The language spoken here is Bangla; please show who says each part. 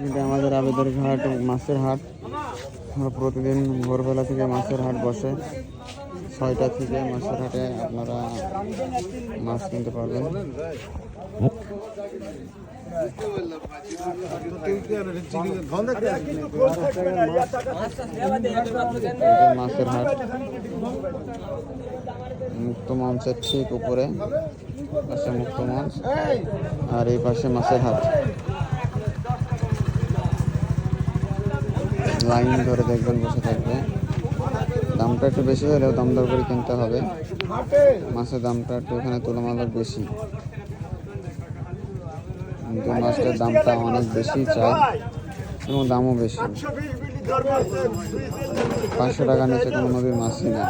Speaker 1: এটা আমাদের আবেদর ঘাট মাছের হাট। প্রতিদিন ভোরবেলা থেকে মাছের হাট বসে। 6টা থেকে মাছের হাটে আপনারা মাছ কিনতে পারবেন। মাছের হাট মুক্ত মঞ্চের ঠিক উপরে পাশে মুক্ত মঞ্চ, আর এই পাশে মাছের হাট। লাইন ধরে দেখবেন, বসে থাকবে। দামটা একটু বেশি হলেও দাম দর করে কিনতে হবে। মাছের দামটা একটু এখানে তুলনামূলক বেশি, কিন্তু মাছটার দামটা অনেক বেশি চাই এবং দামও বেশি। 500 টাকার নিচে কোনো নদীর মাছই নেই।